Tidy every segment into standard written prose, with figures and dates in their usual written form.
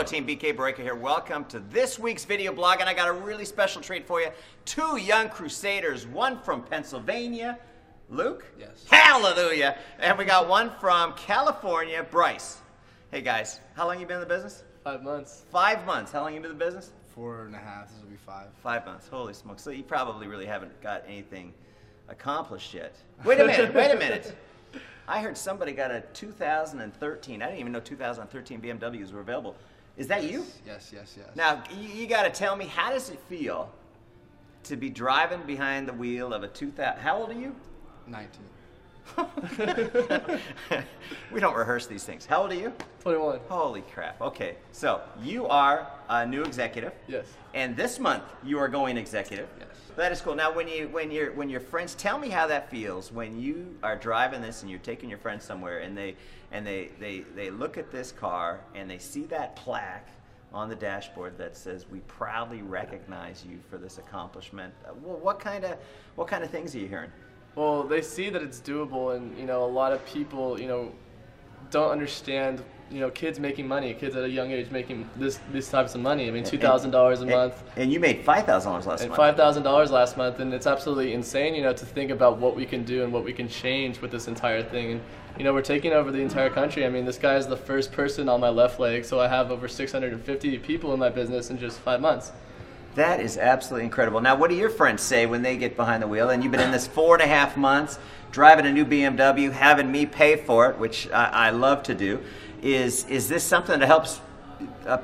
Team BK Breaker here. Welcome to this week's video blog, and I got a really special treat for you. Two young crusaders, one from Pennsylvania, Luke? Yes. Hallelujah! And we got one from California, Bryce. Hey guys, how long you been in the business? 5 months. 5 months. How long you been in the business? 4.5. This will be 5. 5 months. Holy smokes. So you probably really haven't got anything accomplished yet. Wait a minute. I heard somebody got a 2013. I didn't even know 2013 BMWs were available. Is that you? Yes. Now, you got to tell me, how does it feel to be driving behind the wheel of a 2000? How old are you? 19. We don't rehearse these things. How old are you? 21. Holy crap. Okay, so you are a new executive. Yes. And this month you are going executive. Yes. That is cool. Now, when your friends, tell me how that feels when you are driving this and you're taking your friends somewhere, and they look at this car and they see that plaque on the dashboard that says, "We proudly recognize you for this accomplishment." What kind of things are you hearing? Well, they see that it's doable, and a lot of people don't understand kids making money, kids at a young age making these types of money. I mean, $2,000 a month. And you made $5,000 last month. $5,000 last month, and it's absolutely insane, to think about what we can do and what we can change with this entire thing. And we're taking over the entire country. I mean, this guy is the first person on my left leg, so I have over 650 people in my business in just 5 months. That is absolutely incredible. Now, what do your friends say when they get behind the wheel? And you've been in this 4.5 months, driving a new BMW, having me pay for it, which I love to do. Is this something that helps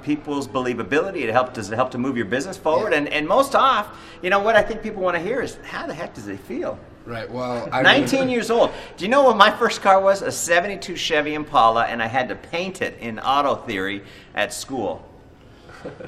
people's believability? Does it help to move your business forward? Yeah. And most off, what I think people want to hear is, how the heck does it feel? Right. Well, 19 years old. Do you know what my first car was? A 72 Chevy Impala, and I had to paint it in auto theory at school.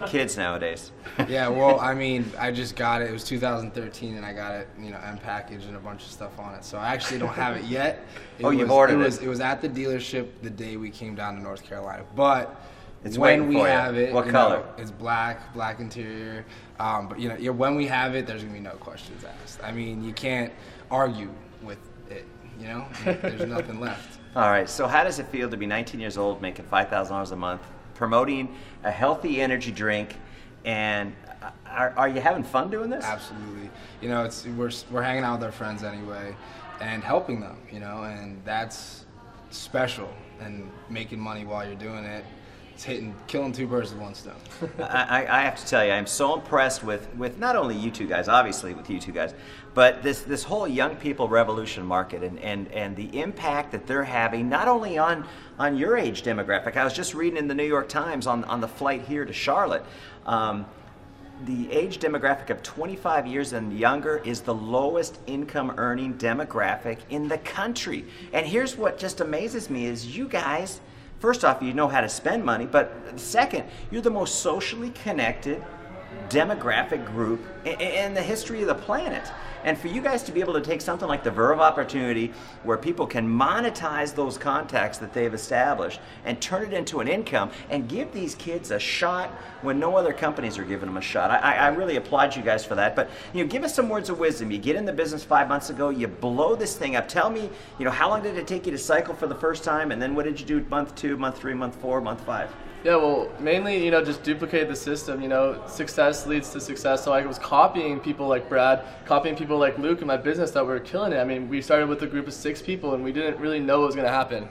Kids nowadays. Yeah, well, I mean, I just got it. It was 2013, and I got it, unpackaged and a bunch of stuff on it. So I actually don't have it yet. You've ordered it? It was at the dealership the day we came down to North Carolina. But it's when we for you. have it, what color? It's black interior. But when we have it, there's gonna be no questions asked. I mean, you can't argue with it. There's nothing left. All right. So how does it feel to be 19 years old, making $5,000 a month, promoting a healthy energy drink, and are you having fun doing this? Absolutely. We're hanging out with our friends anyway, and helping them. And that's special. And making money while you're doing it, it's killing two birds with one stone. I have to tell you, I'm so impressed with not only you two guys, obviously with you two guys, but this whole young people revolution market and the impact that they're having, not only on your age demographic. I was just reading in the New York Times on the flight here to Charlotte, the age demographic of 25 years and younger is the lowest income earning demographic in the country. And here's what just amazes me is you guys, first off, you know how to spend money, but second, you're the most socially connected demographic group in the history of the planet. And for you guys to be able to take something like the Verve opportunity, where people can monetize those contacts that they've established and turn it into an income and give these kids a shot when no other companies are giving them a shot. I really applaud you guys for that. But give us some words of wisdom. You get in the business 5 months ago, you blow this thing up. Tell me, how long did it take you to cycle for the first time, and then what did you do month 2, month 3, month 4, month 5? Yeah, well, mainly, just duplicate the system. Success leads to success. So I was copying people like Brad, copying people like Luke in my business that were killing it. I mean, we started with a group of 6 people, and we didn't really know what was going to happen.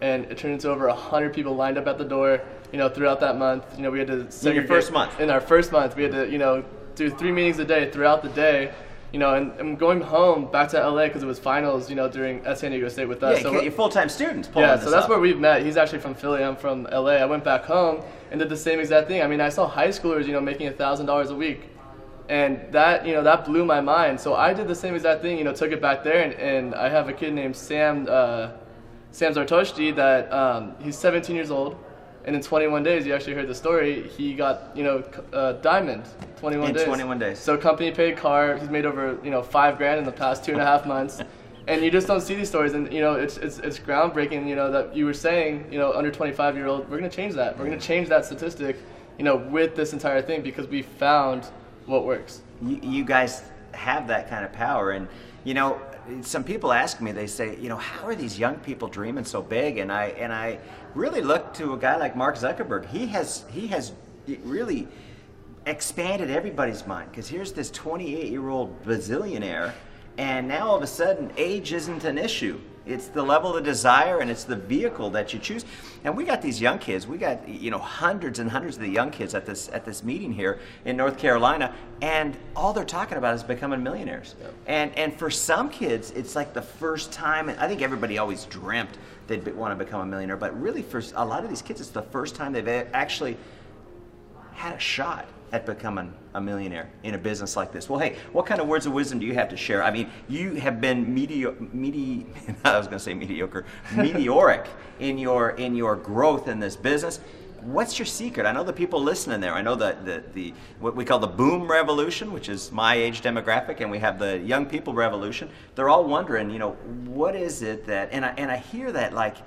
And it turned into over 100 people lined up at the door, throughout that month. We had to segregate. In your first month? In our first month, we had to, do 3 meetings a day throughout the day. And going home back to LA because it was finals, during at San Diego State with us. Yeah, so you're full-time students pulling this so that's up. where we've met. He's actually from Philly. I'm from LA. I went back home and did the same exact thing. I mean, I saw high schoolers, making $1,000 a week, and that, that blew my mind. So I did the same exact thing. Took it back there, and I have a kid named Sam Zartoshti that he's 17 years old. And in 21 days, you actually heard the story, he got, diamond, 21 days. In 21 days. So company paid car, he's made over, $5,000 in the past 2.5 months. And you just don't see these stories, and it's groundbreaking, that you were saying, under 25-year-old, we're gonna change that. We're gonna change that statistic, with this entire thing because we found what works. You guys have that kind of power. And you know, some people ask me, they say, you know, how are these young people dreaming so big? And I really look to a guy like Mark Zuckerberg. He has really expanded everybody's mind, because here's this 28-year-old bazillionaire, and now all of a sudden age isn't an issue. It's the level of desire, and it's the vehicle that you choose. And we got these young kids. We got, you know, hundreds and hundreds of the young kids at this meeting here in North Carolina, and all they're talking about is becoming millionaires. Yep. And for some kids, it's like the first time. And I think everybody always dreamt they'd want to become a millionaire, but really for a lot of these kids, it's the first time they've actually had a shot at becoming a millionaire in a business like this. Well, hey, what kind of words of wisdom do you have to share? I mean, you have been meteoric in your growth in this business. What's your secret? I know the people listening there. I know the what we call the boom revolution, which is my age demographic, and we have the young people revolution. They're all wondering, you know, what is it that? And I hear that like,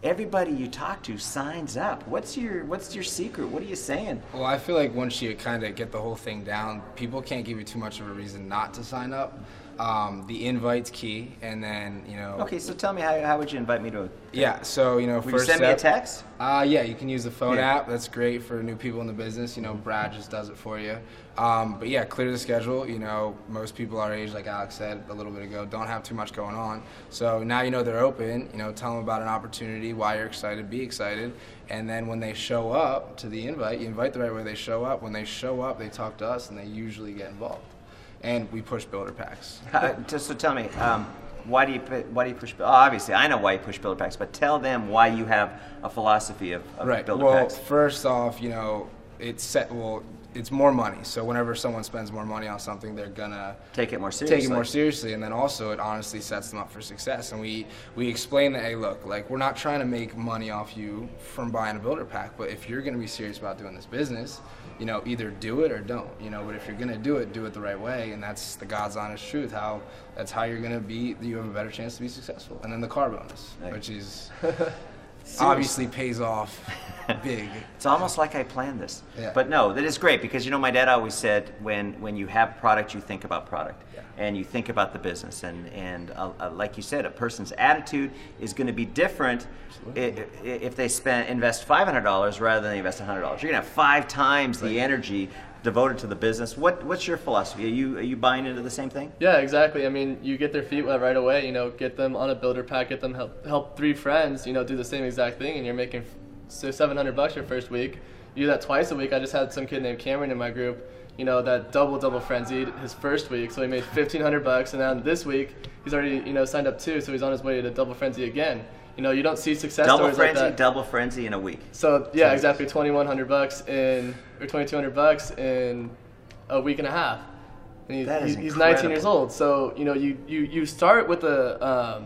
everybody you talk to signs up. What's your secret? What are you saying? Well, I feel like once you kind of get the whole thing down, people can't give you too much of a reason not to sign up. The invite's key, and then, you know. Okay, so tell me, how would you invite me to a... Yeah, so, you know, would first you send me a text? Yeah, you can use the phone app. That's great for new people in the business. You know, Brad just does it for you. But yeah, clear the schedule. You know, most people our age, like Alex said a little bit ago, don't have too much going on. So now you know they're open. You know, tell them about an opportunity, why you're excited, be excited. And then when they show up to the invite, you invite the right way. They show up. When they show up, they talk to us, and they usually get involved. And we push builder packs. So tell me, why do you push? Obviously, I know why you push builder packs, but tell them why you have a philosophy of right. builder Well, packs. First off, you know, it's more money. So whenever someone spends more money on something, they're gonna take it more seriously. And then also it honestly sets them up for success. And we explain that, hey, look, like, we're not trying to make money off you from buying a builder pack, but if you're gonna be serious about doing this business, you know, either do it or don't. You know, but if you're gonna do it the right way, and that's the God's honest truth. That's how you're gonna be. You have a better chance to be successful. And then the car bonus, which is. Obviously pays off big. It's almost like I planned this. Yeah. But no, that is great, because, you know, my dad always said, when you have product, you think about product. Yeah. And you think about the business. And like you said, a person's attitude is going to be different if they invest $500 rather than they invest $100. You're going to have 5 times the energy devoted to the business. What's your philosophy? Are you buying into the same thing? Yeah, exactly. I mean, you get their feet wet right away. You know, get them on a builder pack, get them help 3 friends. You know, do the same exact thing, and you're making $700 your first week. You do that twice a week. I just had some kid named Cameron in my group. You know, that double frenzied his first week, so he made $1,500, and then this week he's already, you know, signed up 2, so he's on his way to double frenzy again. You know, you don't see success stories like that. Double frenzy in a week. So yeah, exactly, $2,100 or $2,200 in a week and a half. And he's 19 years old. So, you know, you start with a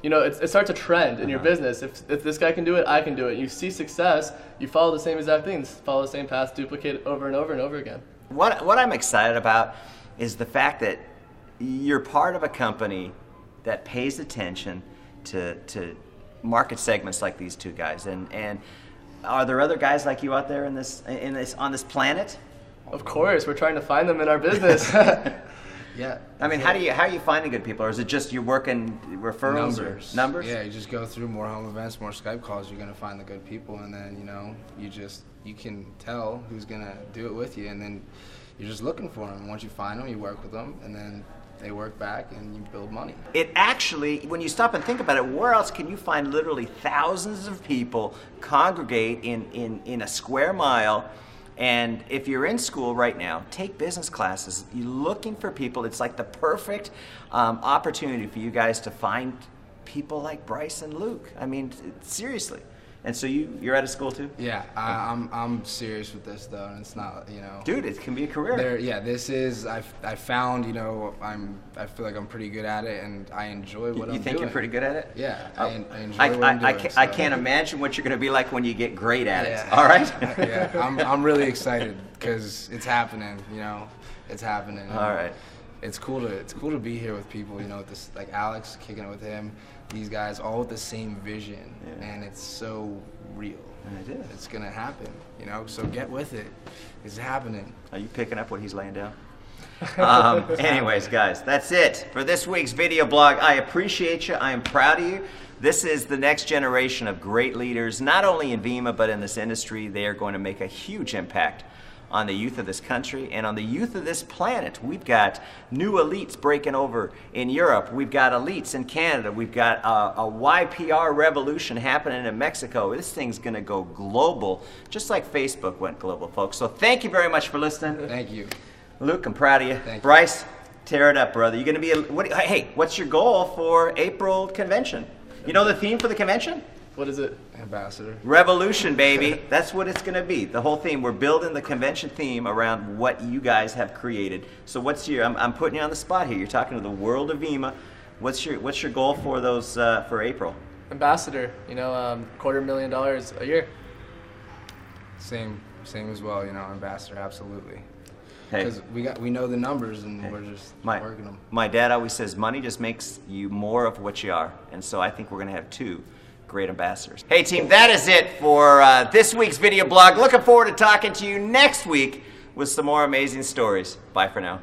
you know, it starts a trend in your business. If this guy can do it, I can do it. You see success, you follow the same exact things, follow the same path, duplicate it over and over and over again. What I'm excited about is the fact that you're part of a company that pays attention to market segments like these 2 guys. And are there other guys like you out there on this planet? Of course, we're trying to find them in our business. Yeah. I mean, how are you finding good people, or is it just you're working referrals? Numbers? Yeah, you just go through more home events, more Skype calls. You're gonna find the good people, and then, you know, you can tell who's gonna do it with you, and then you're just looking for them. Once you find them, you work with them, and then they work back, and you build money. It actually, when you stop and think about it, where else can you find literally thousands of people congregate in a square mile? And if you're in school right now, take business classes. You're looking for people. It's like the perfect opportunity for you guys to find people like Bryce and Luke. I mean, seriously. And so you're out of school too? Yeah, I'm serious with this though, and it's not, you know. Dude, it can be a career. This is, I found, you know, I feel like I'm pretty good at it, and I enjoy what I'm doing. You think you're pretty good at it? Yeah, I enjoy what I'm doing. I can't imagine what you're going to be like when you get great at it. All right? Yeah, I'm really excited because it's happening. You know, it's happening. All right. It's cool to be here with people. You know, with this, like Alex, kicking it with him. These guys all with the same vision, and it's so real. And it is. It's gonna happen, you know. So get with it. It's happening. Are you picking up what he's laying down? Anyways, guys, that's it for this week's video blog. I appreciate you. I am proud of you. This is the next generation of great leaders, not only in Vemma, but in this industry. They are going to make a huge impact on the youth of this country and on the youth of this planet. We've got new elites breaking over in Europe. We've got elites in Canada. We've got a YPR revolution happening in Mexico. This thing's going to go global, just like Facebook went global, folks. So thank you very much for listening. Thank you. Luke, I'm proud of you. Thank you. Bryce, tear it up, brother. You're going to be hey, what's your goal for April convention? You know the theme for the convention? What is it? Ambassador. Revolution, baby. That's what it's going to be. The whole theme. We're building the convention theme around what you guys have created. So what's your? I'm putting you on the spot here. You're talking to the world of Vemma. What's your goal for those for April? Ambassador. You know, $250,000 a year. Same as well. You know, ambassador, absolutely. Hey, Because we know the numbers and we're just working them. my dad always says money just makes you more of what you are, and so I think we're going to have two great ambassadors. Hey team, that is it for this week's video blog. Looking forward to talking to you next week with some more amazing stories. Bye for now.